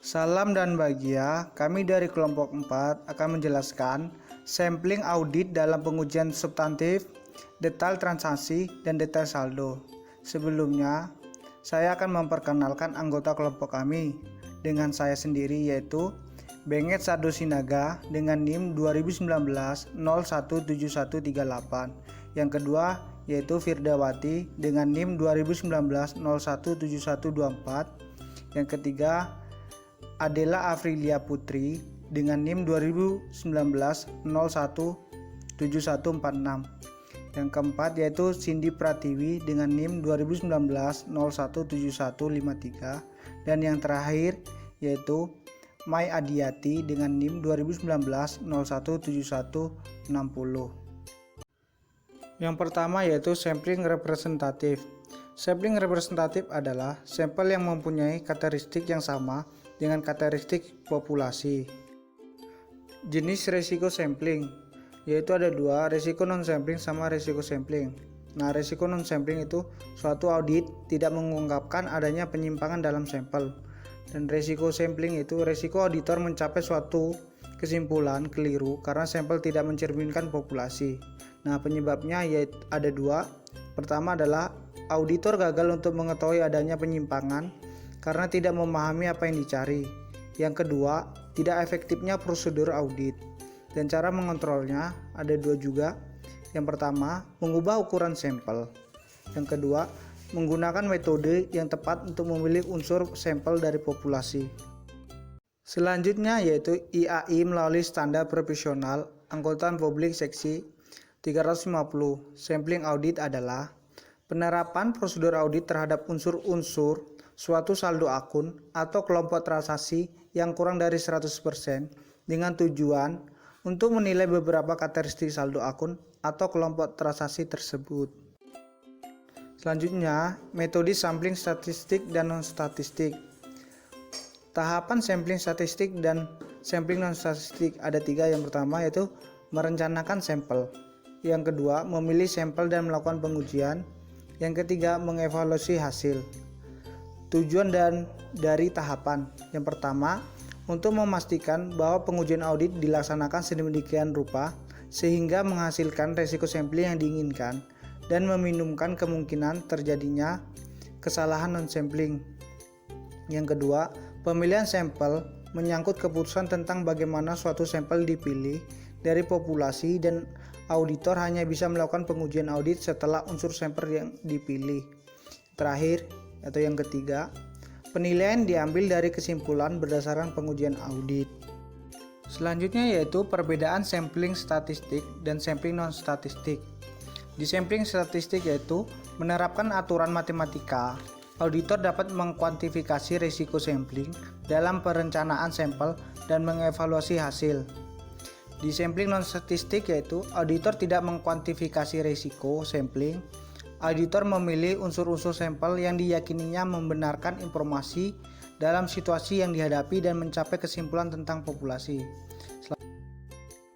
Salam dan bahagia, kami dari kelompok 4 akan menjelaskan sampling audit dalam pengujian substantif, detail transaksi, dan detail saldo. Sebelumnya, saya akan memperkenalkan anggota kelompok kami dengan saya sendiri, yaitu Benget Sardo Sinaga dengan NIM 2019-017138. Yang kedua yaitu Firdawati dengan NIM 2019-017124. Yang ketiga Adela Afrilia Putri dengan NIM 2019-017146. Yang keempat yaitu Cindy Pratiwi dengan NIM 2019-017153. Dan yang terakhir yaitu Mai Adiati dengan NIM 2019-017160. Yang pertama yaitu sampling representatif. Sampling representatif adalah sampel yang mempunyai karakteristik yang sama dengan karakteristik populasi. Jenis resiko sampling yaitu ada dua, resiko non-sampling sama resiko sampling. Nah, resiko non-sampling itu suatu audit tidak mengungkapkan adanya penyimpangan dalam sampel. Dan resiko sampling itu resiko auditor mencapai suatu kesimpulan keliru karena sampel tidak mencerminkan populasi. Nah, penyebabnya yaitu ada dua. Pertama adalah auditor gagal untuk mengetahui adanya penyimpangan karena tidak memahami apa yang dicari. Yang kedua, tidak efektifnya prosedur audit. Dan cara mengontrolnya ada dua juga. Yang pertama, mengubah ukuran sampel. Yang kedua, menggunakan metode yang tepat untuk memilih unsur sampel dari populasi. Selanjutnya yaitu IAI melalui standar profesional angkutan publik seksi 350. Sampling audit adalah penerapan prosedur audit terhadap unsur-unsur suatu saldo akun atau kelompok transaksi yang kurang dari 100% dengan tujuan untuk menilai beberapa karakteristik saldo akun atau kelompok transaksi tersebut. Selanjutnya, metode sampling statistik dan non-statistik. Tahapan sampling statistik dan sampling non-statistik ada tiga. Yang pertama yaitu merencanakan sampel. Yang kedua, memilih sampel dan melakukan pengujian. Yang ketiga, mengevaluasi hasil. Tujuan dari tahapan. Yang pertama, untuk memastikan bahwa pengujian audit dilaksanakan sedemikian rupa sehingga menghasilkan resiko sampling yang diinginkan dan meminimumkan kemungkinan terjadinya kesalahan non-sampling. Yang kedua, pemilihan sampel menyangkut keputusan tentang bagaimana suatu sampel dipilih dari populasi dan auditor hanya bisa melakukan pengujian audit setelah unsur sampel yang dipilih. Terakhir, atau yang ketiga, penilaian diambil dari kesimpulan berdasarkan pengujian audit. Selanjutnya yaitu perbedaan sampling statistik dan sampling non-statistik. Di sampling statistik yaitu menerapkan aturan matematika. Auditor dapat mengkuantifikasi risiko sampling dalam perencanaan sampel dan mengevaluasi hasil. Di sampling non-statistik yaitu auditor tidak mengkuantifikasi risiko sampling. Auditor memilih unsur-unsur sampel yang diyakininya membenarkan informasi dalam situasi yang dihadapi dan mencapai kesimpulan tentang populasi.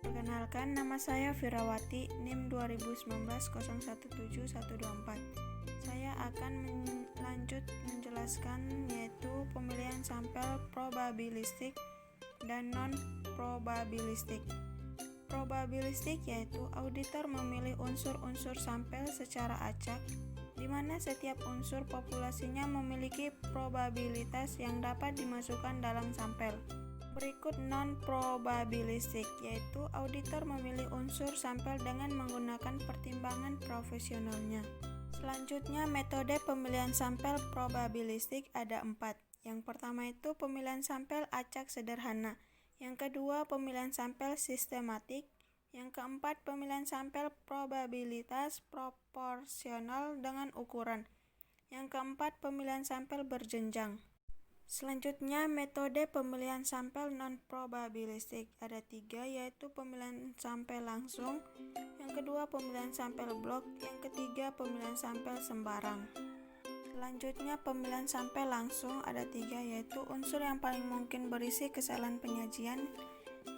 Perkenalkan, nama saya Firawati, NIM 2019-017124. Saya akan menjelaskan yaitu pemilihan sampel probabilistik dan non-probabilistik. Probabilistik yaitu auditor memilih unsur-unsur sampel secara acak, di mana setiap unsur populasinya memiliki probabilitas yang dapat dimasukkan dalam sampel. Berikut non-probabilistik, yaitu auditor memilih unsur sampel dengan menggunakan pertimbangan profesionalnya. Selanjutnya, metode pemilihan sampel probabilistik ada 4. Yang pertama itu pemilihan sampel acak sederhana. Yang kedua, pemilihan sampel sistematik. Yang keempat, pemilihan sampel probabilitas proporsional dengan ukuran. Yang keempat, pemilihan sampel berjenjang. Selanjutnya, metode pemilihan sampel non-probabilistik ada 3, yaitu pemilihan sampel langsung, yang kedua pemilihan sampel blok, yang ketiga pemilihan sampel sembarang. Selanjutnya, pemilihan sampel langsung ada 3, yaitu unsur yang paling mungkin berisi kesalahan penyajian,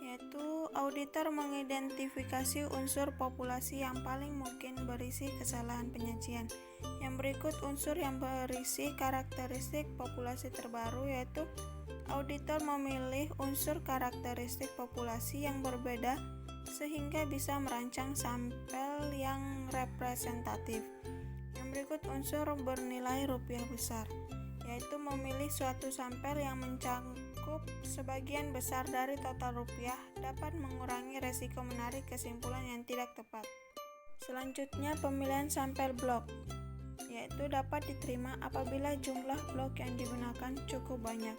yaitu auditor mengidentifikasi unsur populasi yang paling mungkin berisi kesalahan penyajian. Yang berikut unsur yang berisi karakteristik populasi terbaru, yaitu Auditor memilih unsur karakteristik populasi yang berbeda sehingga bisa merancang sampel yang representatif. Yang berikut unsur bernilai rupiah besar, yaitu memilih suatu sampel yang mencakup sebagian besar dari total rupiah dapat mengurangi resiko menarik kesimpulan yang tidak tepat. Selanjutnya, pemilihan sampel blok, yaitu dapat diterima apabila jumlah blok yang digunakan cukup banyak.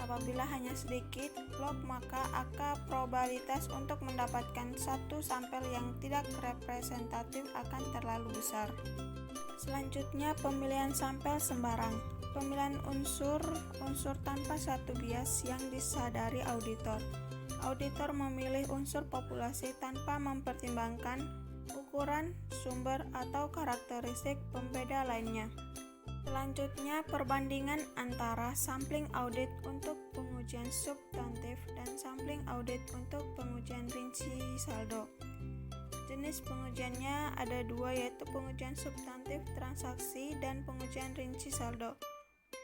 Apabila hanya sedikit blok, maka angka probabilitas untuk mendapatkan satu sampel yang tidak representatif akan terlalu besar. Selanjutnya, pemilihan sampel sembarang. Pemilihan unsur tanpa satu bias yang disadari auditor. Auditor memilih unsur populasi tanpa mempertimbangkan ukuran, sumber, atau karakteristik pembeda lainnya. Selanjutnya, perbandingan antara sampling audit untuk pengujian substantif dan sampling audit untuk pengujian rinci saldo. Jenis pengujiannya ada dua, yaitu pengujian substantif transaksi dan pengujian rinci saldo.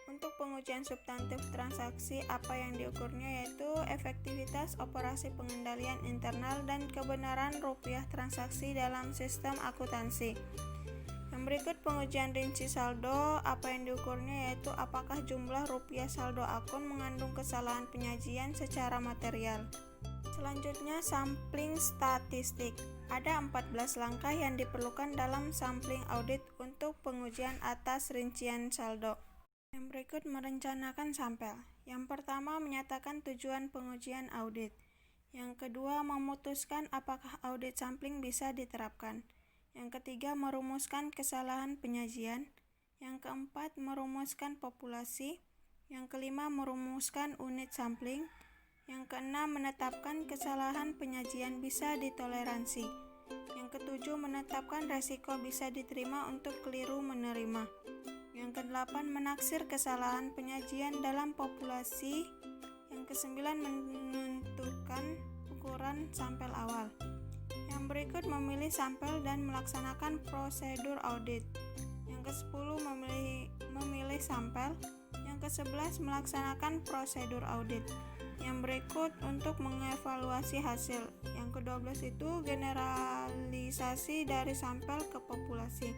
Untuk pengujian substantif transaksi, apa yang diukurnya yaitu efektivitas operasi pengendalian internal dan kebenaran rupiah transaksi dalam sistem akuntansi. Yang berikut pengujian rinci saldo, apa yang diukurnya yaitu apakah jumlah rupiah saldo akun mengandung kesalahan penyajian secara material. Selanjutnya, sampling statistik. Ada 14 langkah yang diperlukan dalam sampling audit untuk pengujian atas rincian saldo. Yang berikut merencanakan sampel. Yang pertama, menyatakan tujuan pengujian audit. Yang kedua, memutuskan apakah audit sampling bisa diterapkan. Yang ketiga, merumuskan kesalahan penyajian. Yang keempat, merumuskan populasi. Yang kelima, merumuskan unit sampling. Yang keenam, menetapkan kesalahan penyajian bisa ditoleransi. Yang ketujuh, menetapkan resiko bisa diterima untuk keliru menerima. Yang kedelapan, menaksir kesalahan penyajian dalam populasi. Yang kesembilan, menentukan ukuran sampel awal. Yang berikut memilih sampel dan melaksanakan prosedur audit. Yang ke-10 memilih sampel. Yang ke-11 melaksanakan prosedur audit. Yang berikut untuk mengevaluasi hasil. Yang ke-12 itu generalisasi dari sampel ke populasi.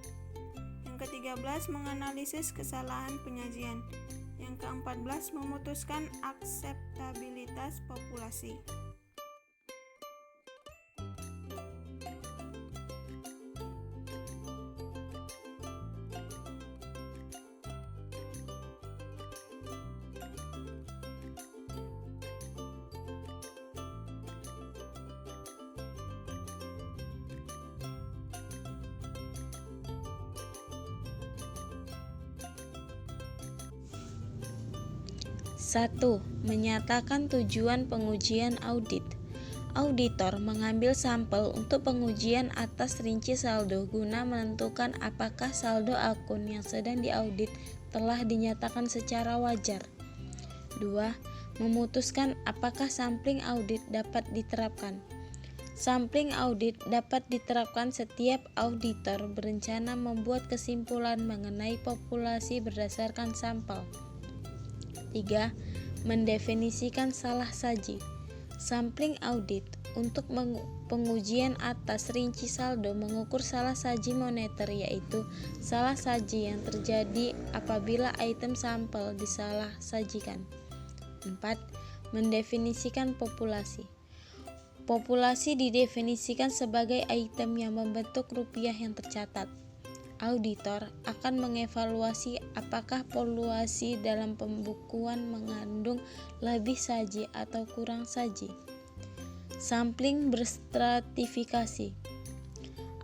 Yang ke-13 menganalisis kesalahan penyajian. Yang ke-14 memutuskan akseptabilitas populasi. Satu, menyatakan tujuan pengujian audit. Auditor mengambil sampel untuk pengujian atas rinci saldo guna menentukan apakah saldo akun yang sedang diaudit telah dinyatakan secara wajar. 2. Memutuskan apakah sampling audit dapat diterapkan. Sampling audit dapat diterapkan setiap auditor berencana membuat kesimpulan mengenai populasi berdasarkan sampel. 3. Mendefinisikan salah saji. Sampling audit untuk pengujian atas rinci saldo mengukur salah saji moneter, yaitu salah saji yang terjadi apabila item sampel disalah sajikan. 4. Mendefinisikan populasi. Populasi didefinisikan sebagai item yang membentuk rupiah yang tercatat. Auditor akan mengevaluasi apakah populasi dalam pembukuan mengandung lebih saji atau kurang saji. Sampling berstratifikasi.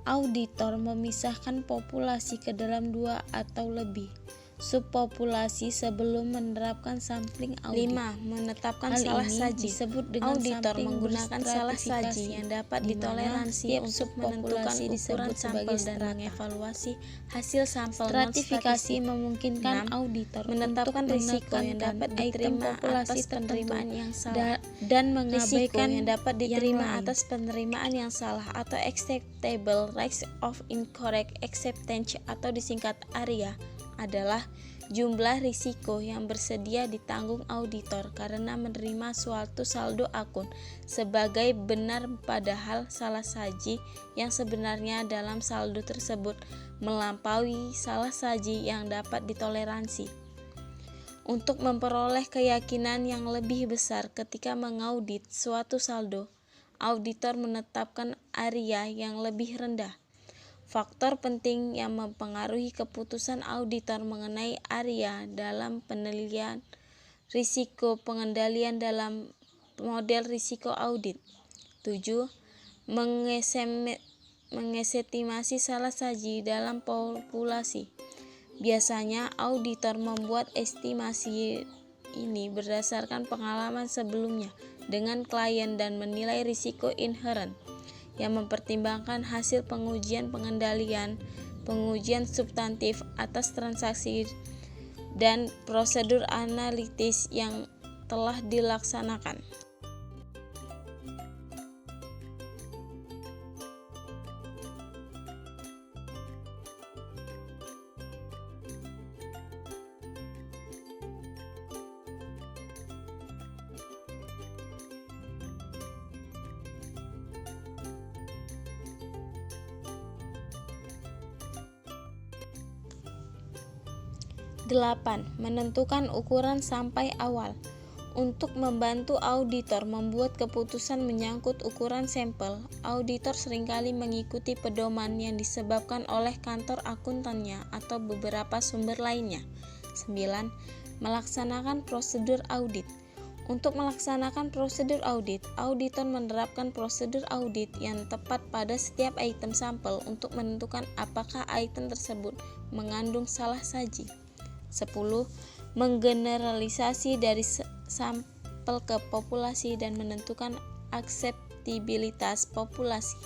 Auditor memisahkan populasi ke dalam 2 atau lebih subpopulasi sebelum menerapkan sampling audit. 5. Menetapkan salah saji. Disebut dengan auditor menggunakan salah saji yang dapat ditoleransi untuk menentukan ukuran sampel dan mengevaluasi hasil sampel. Stratifikasi memungkinkan auditor menetapkan risiko yang dapat diterima atas penerimaan yang salah dan mengabaikan yang dapat diterima atas penerimaan yang salah atau acceptable risk of incorrect acceptance atau disingkat ARIA adalah jumlah risiko yang bersedia ditanggung auditor karena menerima suatu saldo akun sebagai benar padahal salah saji yang sebenarnya dalam saldo tersebut melampaui salah saji yang dapat ditoleransi. Untuk memperoleh keyakinan yang lebih besar ketika mengaudit suatu saldo, auditor menetapkan area yang lebih rendah. Faktor penting yang mempengaruhi keputusan auditor mengenai area dalam penilaian risiko pengendalian dalam model risiko audit. 7. Mengestimasi salah saji dalam populasi. Biasanya auditor membuat estimasi ini berdasarkan pengalaman sebelumnya dengan klien dan menilai risiko inherent yang mempertimbangkan hasil pengujian pengendalian, pengujian substantif atas transaksi dan prosedur analitis yang telah dilaksanakan. Delapan, menentukan ukuran sampai awal. Untuk membantu auditor membuat keputusan menyangkut ukuran sampel, auditor seringkali mengikuti pedoman yang disebabkan oleh kantor akuntannya atau beberapa sumber lainnya. 9. Melaksanakan prosedur audit. Untuk melaksanakan prosedur audit, auditor menerapkan prosedur audit yang tepat pada setiap item sampel untuk menentukan apakah item tersebut mengandung salah saji. 10. Menggeneralisasi dari sampel ke populasi dan menentukan akseptabilitas populasi.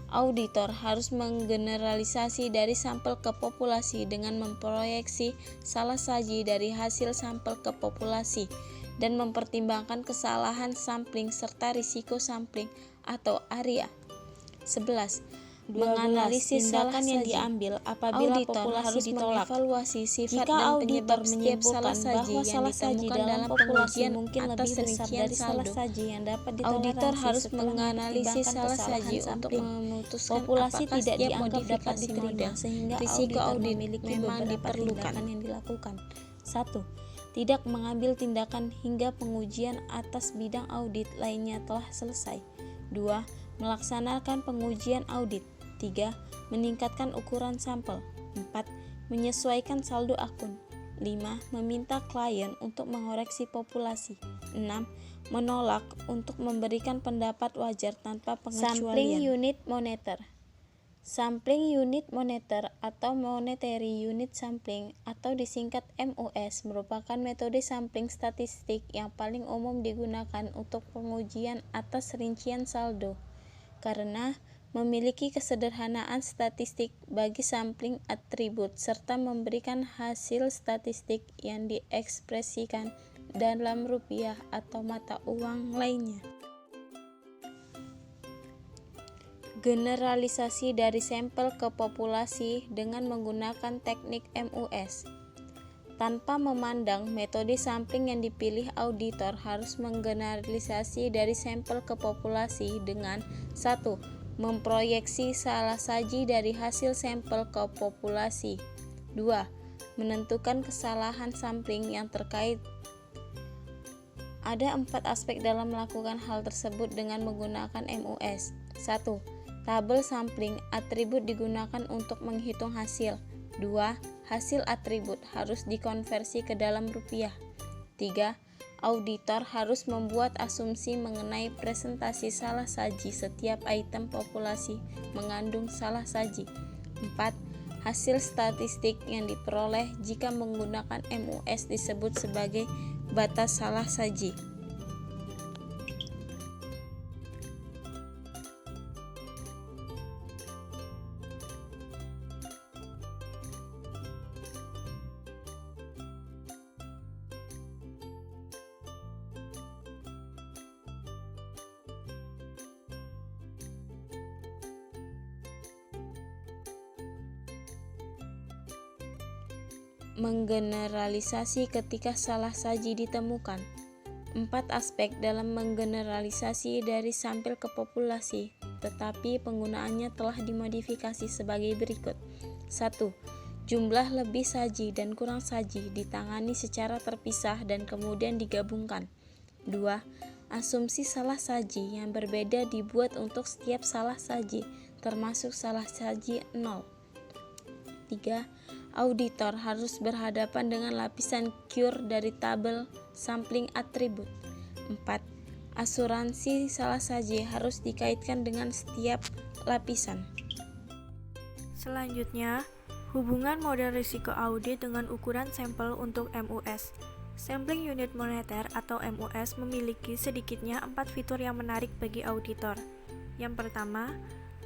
Auditor harus menggeneralisasi dari sampel ke populasi dengan memproyeksi salah saji dari hasil sampel ke populasi dan mempertimbangkan kesalahan sampling serta risiko sampling atau area. 11. Menganalisis tindakan yang diambil apabila populasi ditolak. Mengevaluasi sifat dan penyebab setiap salah saji yang ditemukan dalam pengujian mungkin lebih besar dari salah saji yang dapat ditoleransi. Auditor harus menganalisis salah saji untuk memutuskan populasi apakah tidak dianggap dapat diterima sehingga risiko audit memang diperlukan yang dilakukan. 1. Tidak mengambil tindakan hingga pengujian atas bidang audit lainnya telah selesai. 2. Melaksanakan pengujian audit. 3. Meningkatkan ukuran sampel. 4. Menyesuaikan saldo akun. 5. Meminta klien untuk mengoreksi populasi. 6. Menolak untuk memberikan pendapat wajar tanpa pengecualian. Sampling Unit Monitor. Sampling Unit Monitor atau Monetary Unit Sampling atau disingkat MUS merupakan metode sampling statistik yang paling umum digunakan untuk pengujian atas rincian saldo karena memiliki kesederhanaan statistik bagi sampling atribut serta memberikan hasil statistik yang diekspresikan dalam rupiah atau mata uang lainnya. Generalisasi dari sampel ke populasi dengan menggunakan teknik MUS. Tanpa memandang metode sampling yang dipilih, auditor harus menggeneralisasi dari sampel ke populasi dengan 1. Memproyeksi salah saji dari hasil sampel ke populasi. 2. Menentukan kesalahan sampling yang terkait. Ada 4 aspek dalam melakukan hal tersebut dengan menggunakan MUS. 1. Tabel sampling atribut digunakan untuk menghitung hasil. 2. Hasil atribut harus dikonversi ke dalam rupiah. 3. Auditor harus membuat asumsi mengenai presentasi salah saji setiap item populasi mengandung salah saji. 4. Hasil statistik yang diperoleh jika menggunakan MUS disebut sebagai batas salah saji. menggeneralisasi ketika salah saji ditemukan. 4 aspek dalam menggeneralisasi dari sampel ke populasi, tetapi penggunaannya telah dimodifikasi sebagai berikut. 1. Jumlah lebih saji dan kurang saji ditangani secara terpisah dan kemudian digabungkan. 2. Asumsi salah saji yang berbeda dibuat untuk setiap salah saji, termasuk salah saji 0. 3. Auditor harus berhadapan dengan lapisan cure dari tabel sampling atribut. 4. Asuransi salah saji harus dikaitkan dengan setiap lapisan. Selanjutnya, hubungan model risiko audit dengan ukuran sampel untuk MUS. Sampling Unit Moneter atau MUS memiliki sedikitnya 4 fitur yang menarik bagi auditor. Yang pertama,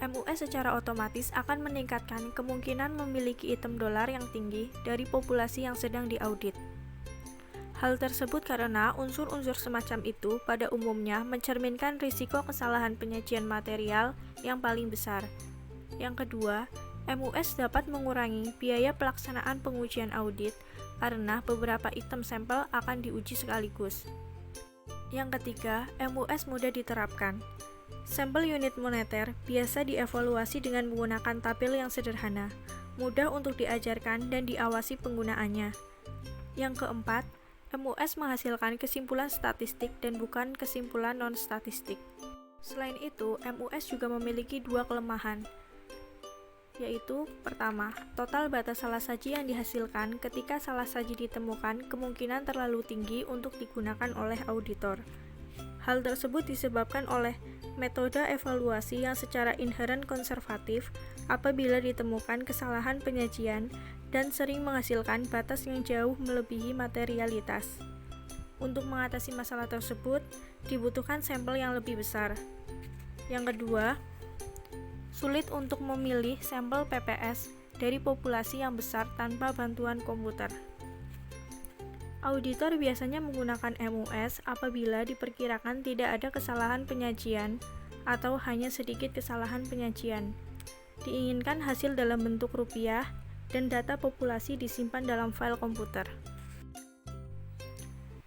MUS secara otomatis akan meningkatkan kemungkinan memiliki item dolar yang tinggi dari populasi yang sedang diaudit. Hal tersebut karena unsur-unsur semacam itu pada umumnya mencerminkan risiko kesalahan penyajian material yang paling besar. Yang kedua, MUS dapat mengurangi biaya pelaksanaan pengujian audit karena beberapa item sampel akan diuji sekaligus. Yang ketiga, MUS mudah diterapkan. Sampel unit moneter biasa dievaluasi dengan menggunakan tabel yang sederhana, mudah untuk diajarkan dan diawasi penggunaannya. Yang keempat, MUS menghasilkan kesimpulan statistik dan bukan kesimpulan non-statistik. Selain itu, MUS juga memiliki 2 kelemahan, yaitu pertama, total batas salah saji yang dihasilkan ketika salah saji ditemukan kemungkinan terlalu tinggi untuk digunakan oleh auditor. Hal tersebut disebabkan oleh metode evaluasi yang secara inheren konservatif apabila ditemukan kesalahan penyajian dan sering menghasilkan batas yang jauh melebihi materialitas. Untuk mengatasi masalah tersebut, dibutuhkan sampel yang lebih besar. Yang kedua, sulit untuk memilih sampel PPS dari populasi yang besar tanpa bantuan komputer. Auditor biasanya menggunakan MUS apabila diperkirakan tidak ada kesalahan penyajian atau hanya sedikit kesalahan penyajian. Diinginkan hasil dalam bentuk rupiah dan data populasi disimpan dalam file komputer.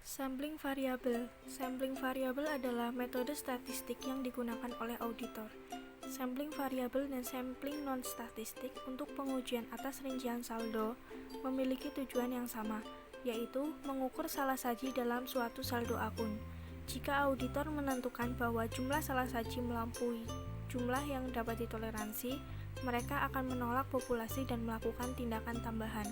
Sampling variabel. Sampling variabel adalah metode statistik yang digunakan oleh auditor. Sampling variabel dan sampling non-statistik untuk pengujian atas rincian saldo memiliki tujuan yang sama, yaitu mengukur salah saji dalam suatu saldo akun. Jika auditor menentukan bahwa jumlah salah saji melampaui jumlah yang dapat ditoleransi, mereka akan menolak populasi dan melakukan tindakan tambahan.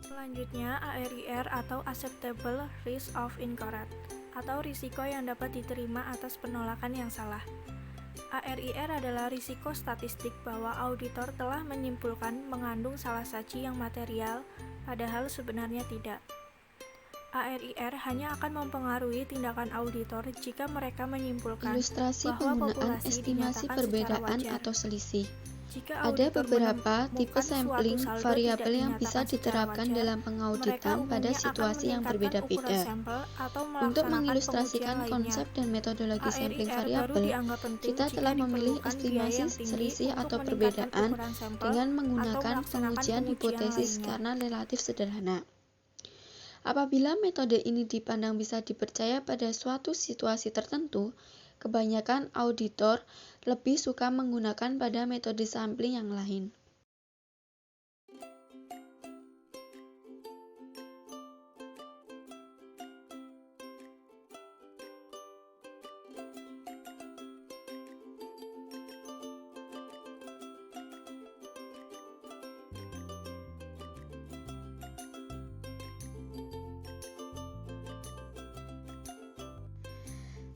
Selanjutnya, ARIR atau Acceptable Risk of Incorrect, atau risiko yang dapat diterima atas penolakan yang salah. ARIR adalah risiko statistik bahwa auditor telah menyimpulkan mengandung salah saji yang material, padahal sebenarnya tidak. ARIR hanya akan mempengaruhi tindakan auditor jika mereka menyimpulkan Ilustrasi bahwa penggunaan populasi estimasi dinyatakan perbedaan secara wajar. atau selisih. Jika Ada auditor beberapa menemukan tipe suatu sampling saldo variabel tidak yang bisa dinyatakan secara diterapkan wajar, dalam mereka pengauditan pada umumnya akan situasi yang meningkatkan berbeda-beda. ukuran sampel atau Untuk melaksanakan mengilustrasikan pengujian konsep lainnya. dan metodologi sampling ARIR baru variabel, dianggap penting kita jika telah memilih diperlukan biaya estimasi yang tinggi selisih untuk atau meningkatkan perbedaan ukuran sampel dengan atau menggunakan melaksanakan pengujian hipotesis lainnya. karena relatif sederhana. Apabila metode ini dipandang bisa dipercaya pada suatu situasi tertentu, kebanyakan auditor lebih suka menggunakan pada metode sampling yang lain.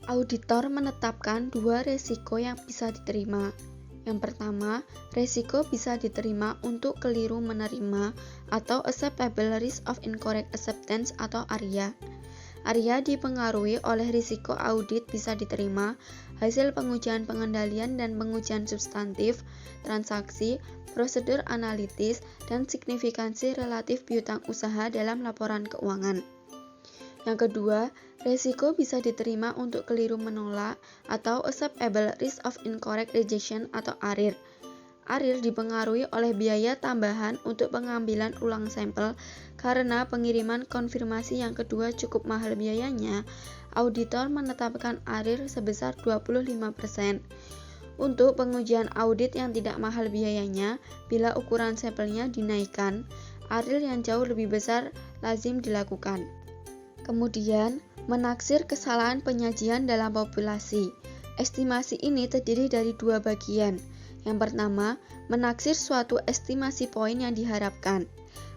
Auditor menetapkan 2 resiko yang bisa diterima. Yang pertama, resiko bisa diterima untuk keliru menerima atau Acceptable Risk of Incorrect Acceptance atau ARIA. ARIA dipengaruhi oleh risiko audit bisa diterima, hasil pengujian pengendalian dan pengujian substantif, transaksi, prosedur analitis, dan signifikansi relatif piutang usaha dalam laporan keuangan. Yang kedua, resiko bisa diterima untuk keliru menolak atau Acceptable Risk of Incorrect Rejection atau ARIR. ARIL dipengaruhi oleh biaya tambahan untuk pengambilan ulang sampel karena pengiriman konfirmasi yang kedua cukup mahal biayanya. Auditor menetapkan ARIL sebesar 25%. Untuk pengujian audit yang tidak mahal biayanya, bila ukuran sampelnya dinaikkan, ARIL yang jauh lebih besar lazim dilakukan. Kemudian, menaksir kesalahan penyajian dalam populasi. Estimasi ini terdiri dari dua bagian. Yang pertama, menaksir suatu estimasi poin yang diharapkan.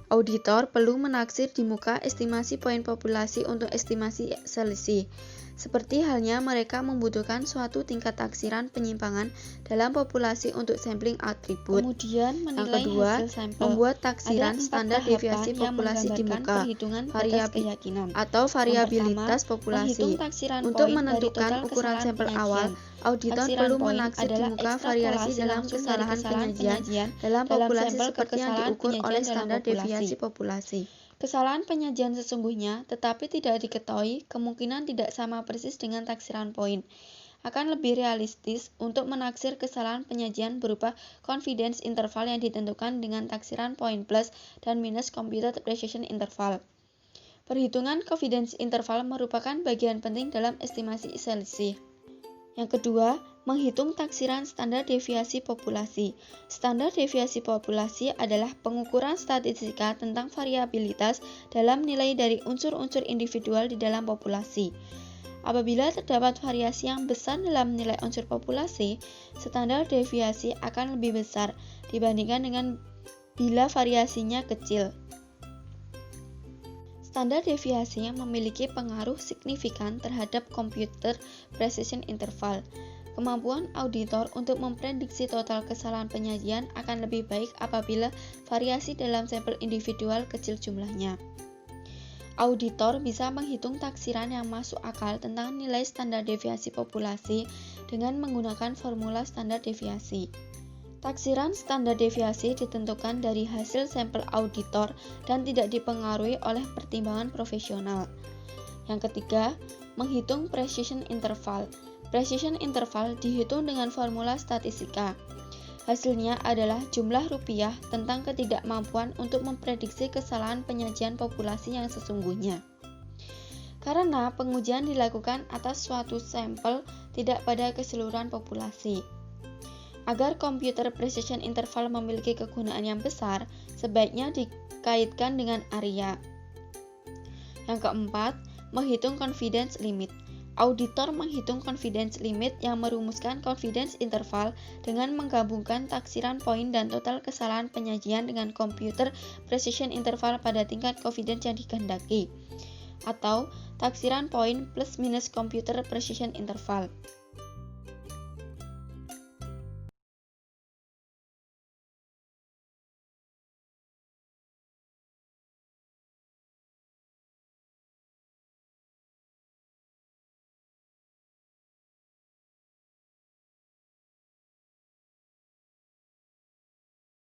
Auditor perlu menaksir di muka estimasi poin populasi untuk estimasi selisih. Seperti halnya mereka membutuhkan suatu tingkat taksiran penyimpangan dalam populasi untuk sampling atribut. Kemudian Yang menilai kedua, hasil sampel. membuat taksiran Ada 4 standar tahapan deviasi yang populasi di menggambarkan muka perhitungan batas variabil keyakinan. atau variabilitas Yang pertama, populasi. menghitung taksiran Untuk poin dari menentukan total ukuran kesalahan sampel penyajian. awal, auditor Taksiran perlu poin menaksir di adalah muka variasi ekstrapolasi dalam langsung dari kesalahan penyajian dalam dalam populasi sampel ke seperti yang kesalahan diukur penyajian oleh dalam standar populasi. deviasi populasi. Kesalahan penyajian sesungguhnya, tetapi tidak diketahui, kemungkinan tidak sama persis dengan taksiran poin. Akan lebih realistis untuk menaksir kesalahan penyajian berupa confidence interval yang ditentukan dengan taksiran poin plus dan minus computed precision interval. Perhitungan confidence interval merupakan bagian penting dalam estimasi selisih. Yang kedua, menghitung taksiran standar deviasi populasi. Standar deviasi populasi adalah pengukuran statistika tentang variabilitas dalam nilai dari unsur-unsur individual di dalam populasi. Apabila terdapat variasi yang besar dalam nilai unsur populasi, standar deviasi akan lebih besar dibandingkan dengan bila variasinya kecil. Standar deviasi yang memiliki pengaruh signifikan terhadap computer precision interval. Kemampuan auditor untuk memprediksi total kesalahan penyajian akan lebih baik apabila variasi dalam sampel individual kecil jumlahnya. Auditor bisa menghitung taksiran yang masuk akal tentang nilai standar deviasi populasi dengan menggunakan formula standar deviasi. Taksiran standar deviasi ditentukan dari hasil sampel auditor dan tidak dipengaruhi oleh pertimbangan profesional. Yang ketiga, menghitung precision interval. Precision interval dihitung dengan formula statistika. Hasilnya adalah jumlah rupiah tentang ketidakmampuan untuk memprediksi kesalahan penyajian populasi yang sesungguhnya. Karena pengujian dilakukan atas suatu sampel, tidak pada keseluruhan populasi. Agar computer precision interval memiliki kegunaan yang besar, sebaiknya dikaitkan dengan area. Yang keempat, menghitung confidence limit. Auditor menghitung confidence limit yang merumuskan confidence interval dengan menggabungkan taksiran poin dan total kesalahan penyajian dengan computer precision interval pada tingkat confidence yang dikehendaki, atau taksiran poin plus minus computer precision interval.